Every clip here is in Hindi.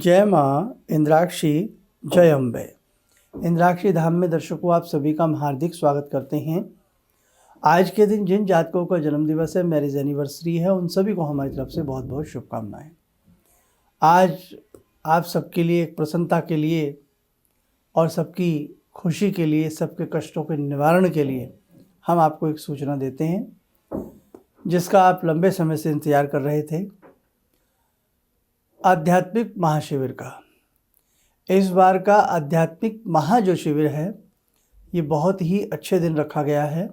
जय माँ इंद्राक्षी, जय अम्बे। इंद्राक्षी धाम में दर्शकों आप सभी का हम हार्दिक स्वागत करते हैं। आज के दिन जिन जातकों का जन्मदिवस है, मैरिज एनिवर्सरी है, उन सभी को हमारी तरफ से बहुत बहुत शुभकामनाएं। आज आप सबके लिए, एक प्रसन्नता के लिए और सबकी खुशी के लिए, सबके कष्टों के निवारण के लिए हम आपको एक सूचना देते हैं जिसका आप लंबे समय से इंतज़ार कर रहे थे। आध्यात्मिक महाशिविर का इस बार का आध्यात्मिक महा जो शिविर है, ये बहुत ही अच्छे दिन रखा गया है।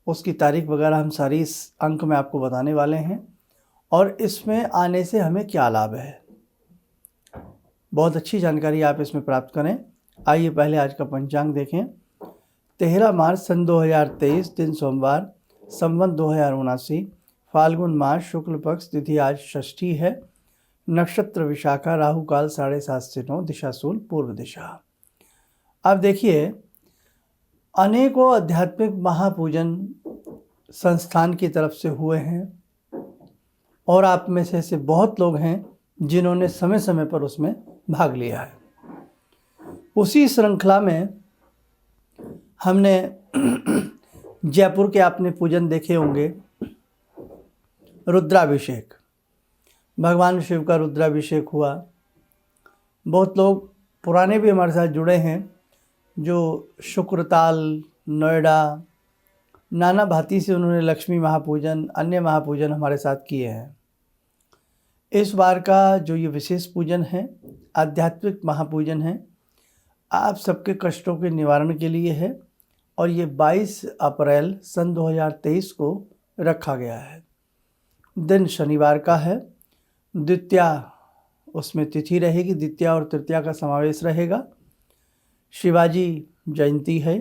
उसकी तारीख वगैरह हम सारी इस अंक में आपको बताने वाले हैं और इसमें आने से हमें क्या लाभ है, बहुत अच्छी जानकारी आप इसमें प्राप्त करें। आइए पहले आज का पंचांग देखें। 13 मार्च सन 2023, दिन सोमवार, संवत 2079, फाल्गुन मास, शुक्ल पक्ष, तिथि आज षष्ठी है, नक्षत्र विशाखा, राहु काल 7:30 से 9, दिशा सूल पूर्व दिशा। अब देखिए, अनेकों आध्यात्मिक महापूजन संस्थान की तरफ से हुए हैं और आप में से ऐसे बहुत लोग हैं जिन्होंने समय समय पर उसमें भाग लिया है। उसी श्रृंखला में हमने जयपुर के आपने पूजन देखे होंगे, रुद्राभिषेक, भगवान शिव का रुद्राभिषेक हुआ। बहुत लोग पुराने भी हमारे साथ जुड़े हैं जो शुक्रताल, नोएडा, नाना भांति से उन्होंने लक्ष्मी महापूजन, अन्य महापूजन हमारे साथ किए हैं। इस बार का जो ये विशेष पूजन है, आध्यात्मिक महापूजन है, आप सबके कष्टों के निवारण के लिए है और ये 22 अप्रैल सन 2023 को रखा गया है। दिन शनिवार का है, द्वितीया उसमें तिथि रहेगी, द्वितीया और तृतीया का समावेश रहेगा। शिवाजी जयंती है,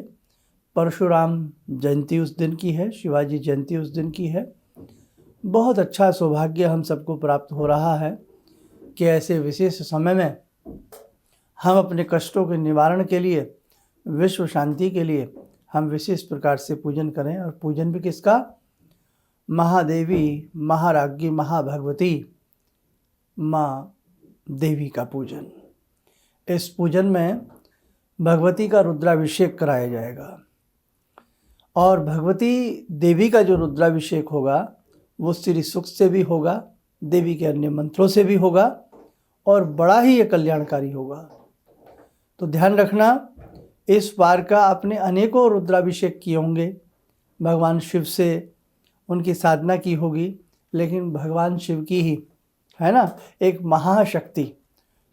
परशुराम जयंती उस दिन की है, शिवाजी जयंती उस दिन की है। बहुत अच्छा सौभाग्य हम सबको प्राप्त हो रहा है कि ऐसे विशेष समय में हम अपने कष्टों के निवारण के लिए, विश्व शांति के लिए हम विशेष प्रकार से पूजन करें। और पूजन भी किसका? महादेवी, महाराज्ञी, महाभगवती माँ देवी का पूजन। इस पूजन में भगवती का रुद्राभिषेक कराया जाएगा और भगवती देवी का जो रुद्राभिषेक होगा वो श्री सूक्त से भी होगा, देवी के अन्य मंत्रों से भी होगा और बड़ा ही ये कल्याणकारी होगा। तो ध्यान रखना, इस बार का आपने अनेकों रुद्राभिषेक किए होंगे, भगवान शिव से उनकी साधना की होगी, लेकिन भगवान शिव की ही है ना, एक महाशक्ति,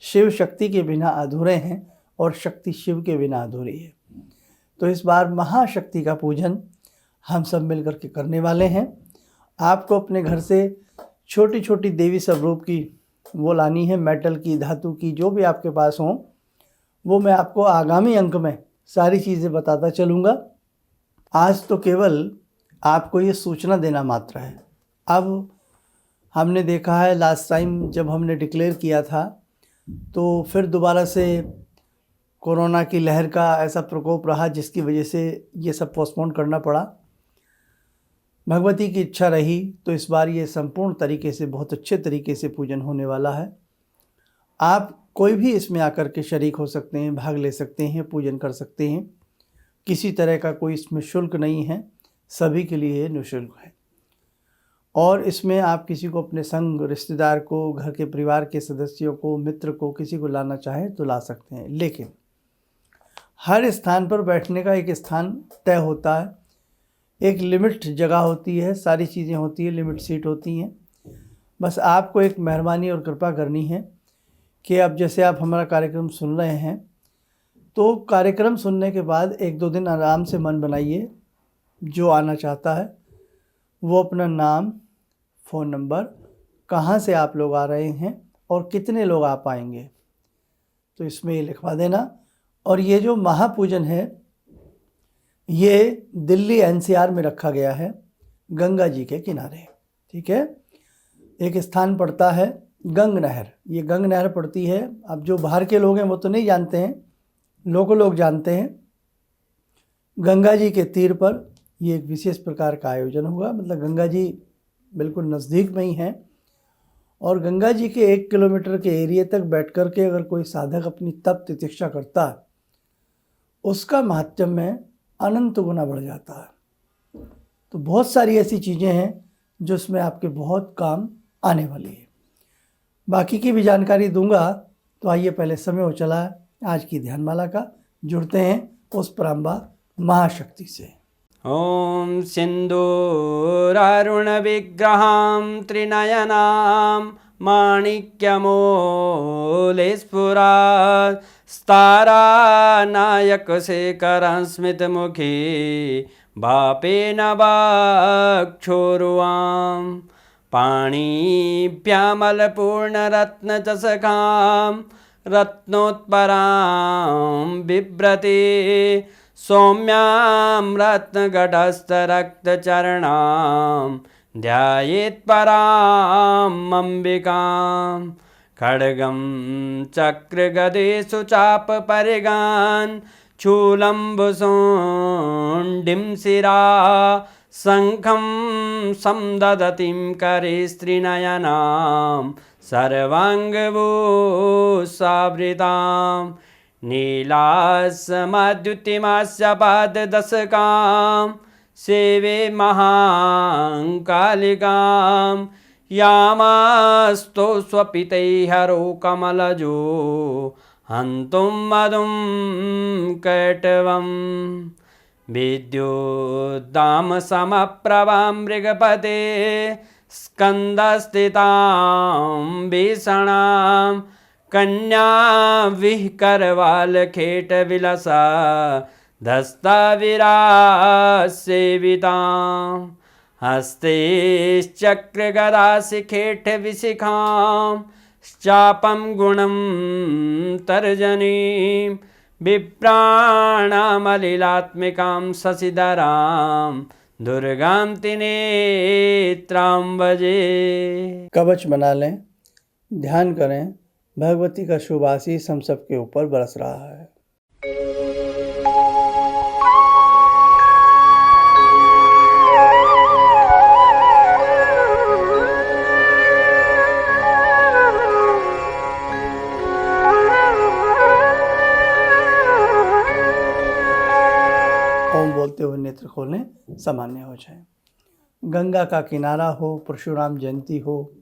शिव शक्ति के बिना अधूरे हैं और शक्ति शिव के बिना अधूरी है। तो इस बार महाशक्ति का पूजन हम सब मिलकर के करने वाले हैं। आपको अपने घर से छोटी छोटी देवी स्वरूप की वो लानी है, मेटल की, धातु की, जो भी आपके पास हो, वो मैं आपको आगामी अंक में सारी चीज़ें बताता चलूँगा। आज तो केवल आपको ये सूचना देना मात्र है। अब हमने देखा है, लास्ट टाइम जब हमने डिक्लेयर किया था तो फिर दोबारा से कोरोना की लहर का ऐसा प्रकोप रहा जिसकी वजह से ये सब पोस्टपोन करना पड़ा। भगवती की इच्छा रही तो इस बार ये संपूर्ण तरीके से, बहुत अच्छे तरीके से पूजन होने वाला है। आप कोई भी इसमें आकर के शरीक हो सकते हैं, भाग ले सकते हैं, पूजन कर सकते हैं। किसी तरह का कोई इसमें शुल्क नहीं है, सभी के लिए निःशुल्क है। और इसमें आप किसी को, अपने संग रिश्तेदार को, घर के परिवार के सदस्यों को, मित्र को, किसी को लाना चाहें तो ला सकते हैं। लेकिन हर स्थान पर बैठने का एक स्थान तय होता है, एक लिमिट जगह होती है, सारी चीज़ें होती हैं, लिमिट सीट होती हैं। बस आपको एक मेहरबानी और कृपा करनी है कि अब जैसे आप हमारा कार्यक्रम सुन रहे हैं तो कार्यक्रम सुनने के बाद 1-2 दिन आराम से मन बनाइए। जो आना चाहता है वो अपना नाम, फ़ोन नंबर, कहाँ से आप लोग आ रहे हैं और कितने लोग आ पाएंगे, तो इसमें ये लिखवा देना। और ये जो महापूजन है ये दिल्ली एनसीआर में रखा गया है, गंगा जी के किनारे, ठीक है। एक स्थान पड़ता है गंग नहर, ये गंग नहर पड़ती है। अब जो बाहर के लोग हैं वो तो नहीं जानते हैं, लोकल लोग जानते हैं। गंगा जी के तीर पर ये एक विशेष प्रकार का आयोजन होगा, मतलब गंगा जी बिल्कुल नज़दीक में ही हैं और गंगा जी के 1 किलोमीटर के एरिया तक बैठ कर के अगर कोई साधक अपनी तप तितिक्षा करता है, उसका महात्म्य अनंत गुना बढ़ जाता है। तो बहुत सारी ऐसी चीज़ें हैं जो उसमें आपके बहुत काम आने वाली है। बाकी की भी जानकारी दूंगा, तो आइए पहले समय हो चला है आज की ध्यानमाला का, जुड़ते हैं उस पराम्बा महाशक्ति से। ॐ सिन्दूरारुणविग्रहां त्रिनयनां माणिक्यमूलस्फुरात् स्तारानायकशेखरं स्मितमुखी भापेन वक्षोरुवां पाणिभ्यामलपूर्णरत्नचषकां रत्नोत्परां बिभ्रति सौम्यां रत्नगटस्थरक्तचरणां ध्यायेत्पराम् अम्बिकां खड्गं चक्रगदेषु चापपरिगान् शूलम्बुशुण्डिं शिरा शङ्खं संदधतीं करे स्त्रीनयनां सर्वाङ्गभूषावृतां नीलासमद्युतिमास्य पाददशकां सेवे महाकालिकां यामास्तो स्वपितैहरो कमलजो हन्तुं मधुं कैटवं विद्युद्दामसमप्रभां मृगपते स्कन्दस्थितां भीषणां कन्या विहकरवालखेटविलसा धस्ताविरासेवितां हस्तैश्चक्रगदाशिखेटविशिखां चापं गुणं तर्जनीं विप्राणामलिलात्मिकां शशिधरां दुर्गां त्रिनेत्रां भजे। कवच बना लें, ध्यान करें, भगवती का शुभ आशीष हम सबके ऊपर बरस रहा है। ओम बोलते हुए नेत्र खोलें, सामान्य हो जाए। गंगा का किनारा हो, परशुराम जयंती हो,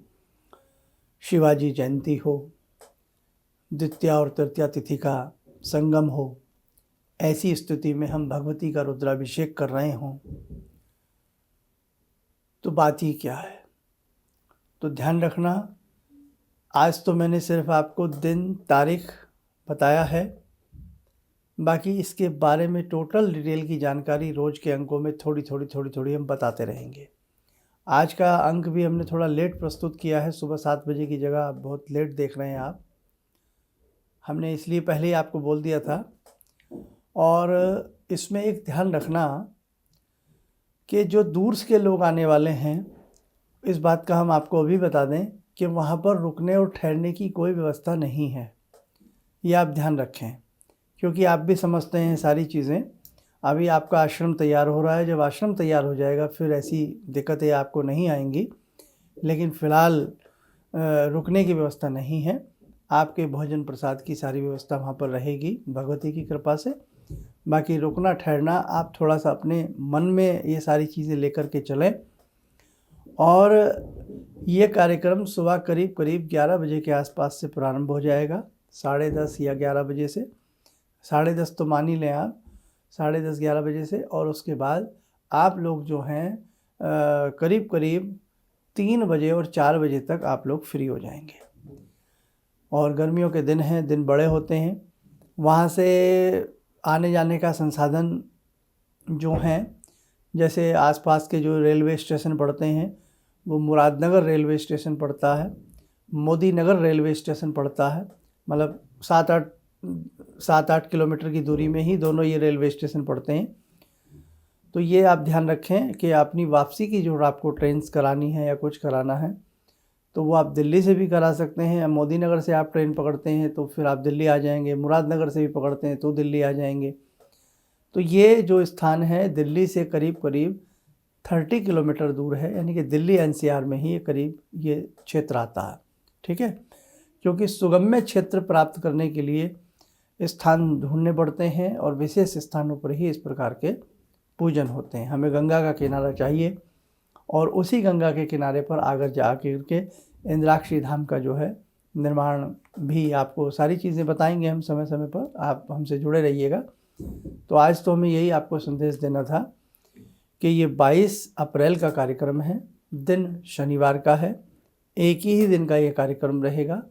शिवाजी जयंती हो, द्वितीया और तृतीया तिथि का संगम हो, ऐसी स्थिति में हम भगवती का रुद्राभिषेक कर रहे हों तो बात ही क्या है। तो ध्यान रखना, आज तो मैंने सिर्फ आपको दिन तारीख बताया है, बाकी इसके बारे में टोटल डिटेल की जानकारी रोज़ के अंकों में थोड़ी थोड़ी हम बताते रहेंगे। आज का अंक भी हमने थोड़ा लेट प्रस्तुत किया है, सुबह 7 बजे की जगह बहुत लेट देख रहे हैं आप। हमने इसलिए पहले ही आपको बोल दिया था। और इसमें एक ध्यान रखना कि जो दूर के लोग आने वाले हैं, इस बात का हम आपको अभी बता दें कि वहाँ पर रुकने और ठहरने की कोई व्यवस्था नहीं है, ये आप ध्यान रखें, क्योंकि आप भी समझते हैं सारी चीज़ें। अभी आपका आश्रम तैयार हो रहा है, जब आश्रम तैयार हो जाएगा फिर ऐसी दिक्कतें आपको नहीं आएंगी, लेकिन फ़िलहाल रुकने की व्यवस्था नहीं है। आपके भोजन प्रसाद की सारी व्यवस्था वहाँ पर रहेगी भगवती की कृपा से। बाकी रुकना ठहरना आप थोड़ा सा अपने मन में ये सारी चीज़ें लेकर के चलें। और ये कार्यक्रम सुबह करीब 11 बजे के आसपास से प्रारंभ हो जाएगा, 10:30 या 11 बजे से। 10:30 तो मान ही लें आप, 10:30-11 बजे से। और उसके बाद आप लोग जो हैं करीब 3 बजे और 4 बजे तक आप लोग फ्री हो जाएंगे। और गर्मियों के दिन हैं, दिन बड़े होते हैं, वहाँ से आने जाने का संसाधन जो हैं, जैसे आसपास के जो रेलवे स्टेशन पड़ते हैं, वो मुरादनगर रेलवे स्टेशन पड़ता है, मोदी नगर रेलवे स्टेशन पड़ता है, मतलब 7-8 किलोमीटर की दूरी में ही दोनों ये रेलवे स्टेशन पड़ते हैं। तो ये आप ध्यान रखें कि अपनी वापसी की जो आपको ट्रेन्स करानी है या कुछ कराना है तो वो आप दिल्ली से भी करा सकते हैं, या मोदी नगर से आप ट्रेन पकड़ते हैं तो फिर आप दिल्ली आ जाएंगे, मुरादनगर से भी पकड़ते हैं तो दिल्ली आ जाएंगे। तो ये जो स्थान है दिल्ली से करीब 30 किलोमीटर दूर है, यानी कि दिल्ली एनसीआर में ही करीब ये क्षेत्र आता है। ठीक है, क्योंकि सुगम्य क्षेत्र प्राप्त करने के लिए स्थान ढूंढने पड़ते हैं और विशेष स्थानों पर ही इस प्रकार के पूजन होते हैं। हमें गंगा का किनारा चाहिए और उसी गंगा के किनारे पर आकर जा के इंद्राक्षी धाम का जो है निर्माण भी आपको सारी चीज़ें बताएंगे हम समय समय पर, आप हमसे जुड़े रहिएगा। तो आज तो हमें यही आपको संदेश देना था कि ये 22 अप्रैल का कार्यक्रम है, दिन शनिवार का है, एक ही दिन का ये कार्यक्रम रहेगा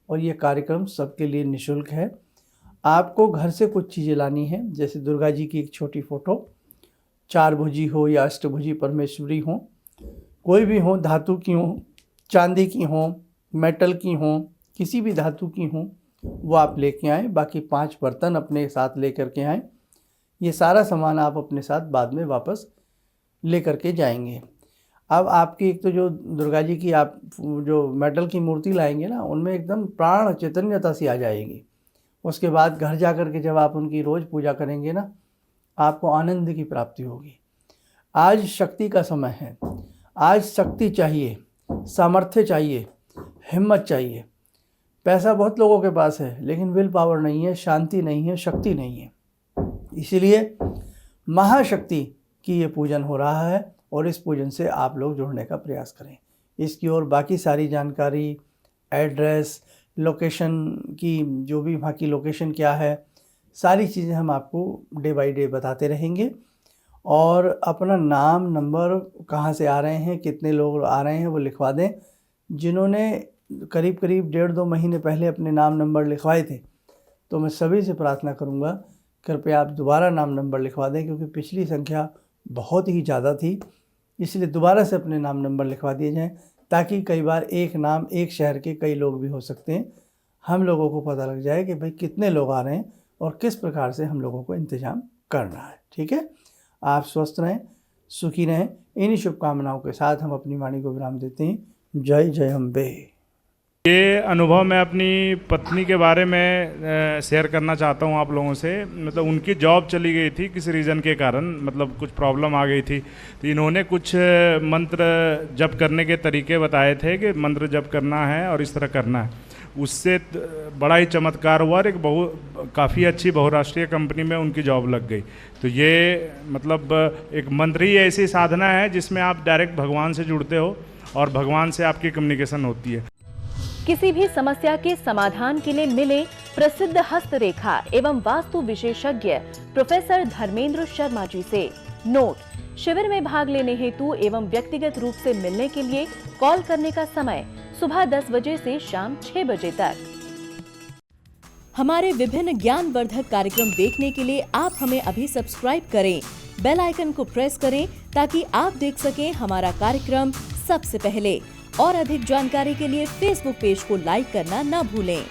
और ये कार्यक्रम सबके लिए निःशुल्क है। आपको घर से कुछ चीज़ें लानी है, जैसे दुर्गा जी की एक छोटी फ़ोटो, 4 भुजी हो या अष्टभुजी परमेश्वरी हो, कोई भी हो, धातु की हो, चांदी की हो, मेटल की हो, किसी भी धातु की हो, वो आप लेके आएँ। बाकी 5 बर्तन अपने साथ लेकर के आएँ। ये सारा सामान आप अपने साथ बाद में वापस लेकर के जाएंगे। अब आपकी एक तो जो दुर्गा जी की आप जो मेटल की मूर्ति लाएंगे ना, उनमें एकदम प्राण चैतन्यता सी आ जाएगी। उसके बाद घर जा कर के जब आप उनकी रोज़ पूजा करेंगे ना, आपको आनंद की प्राप्ति होगी। आज शक्ति का समय है, आज शक्ति चाहिए, सामर्थ्य चाहिए, हिम्मत चाहिए। पैसा बहुत लोगों के पास है लेकिन विल पावर नहीं है, शांति नहीं है, शक्ति नहीं है। इसीलिए महाशक्ति की ये पूजन हो रहा है और इस पूजन से आप लोग जुड़ने का प्रयास करें। इसकी और बाकी सारी जानकारी, एड्रेस, लोकेशन की, जो भी वहाँ की लोकेशन क्या है, सारी चीज़ें हम आपको डे बाय डे बताते रहेंगे। और अपना नाम, नंबर, कहाँ से आ रहे हैं, कितने लोग आ रहे हैं, वो लिखवा दें। जिन्होंने करीब 1.5-2 महीने पहले अपने नाम नंबर लिखवाए थे, तो मैं सभी से प्रार्थना करूंगा कृपया आप दोबारा नाम नंबर लिखवा दें, क्योंकि पिछली संख्या बहुत ही ज़्यादा थी। इसलिए दोबारा से अपने नाम नंबर लिखवा दिए जाएं, ताकि कई बार एक नाम, एक शहर के कई लोग भी हो सकते हैं। हम लोगों को पता लग जाए कि भाई कितने लोग आ रहे हैं और किस प्रकार से हम लोगों को इंतज़ाम करना है। ठीक है, आप स्वस्थ रहें, सुखी रहें। इन्हीं शुभकामनाओं के साथ हम अपनी वाणी को विराम देते हैं। जय जय अम्बे। ये अनुभव मैं अपनी पत्नी के बारे में शेयर करना चाहता हूँ आप लोगों से। मतलब उनकी जॉब चली गई थी किसी रीज़न के कारण, मतलब कुछ प्रॉब्लम आ गई थी, तो इन्होंने कुछ मंत्र जप करने के तरीके बताए थे कि मंत्र जप करना है और इस तरह करना है। उससे बड़ा ही चमत्कार हुआ और एक काफ़ी अच्छी बहुराष्ट्रीय कंपनी में उनकी जॉब लग गई। तो ये मतलब एक मंत्र ही ऐसी साधना है जिसमें आप डायरेक्ट भगवान से जुड़ते हो और भगवान से आपकी कम्युनिकेशन होती है। किसी भी समस्या के समाधान के लिए मिले प्रसिद्ध हस्तरेखा एवं वास्तु विशेषज्ञ प्रोफेसर धर्मेंद्र शर्मा जी से। नोट: शिविर में भाग लेने हेतु एवं व्यक्तिगत रूप से मिलने के लिए कॉल करने का समय सुबह 10 बजे से शाम 6 बजे तक। हमारे विभिन्न ज्ञानवर्धक कार्यक्रम देखने के लिए आप हमें अभी सब्सक्राइब करें, बेल आइकन को प्रेस करें ताकि आप देख सकें हमारा कार्यक्रम सबसे पहले। और अधिक जानकारी के लिए फेसबुक पेज को लाइक करना न भूलें।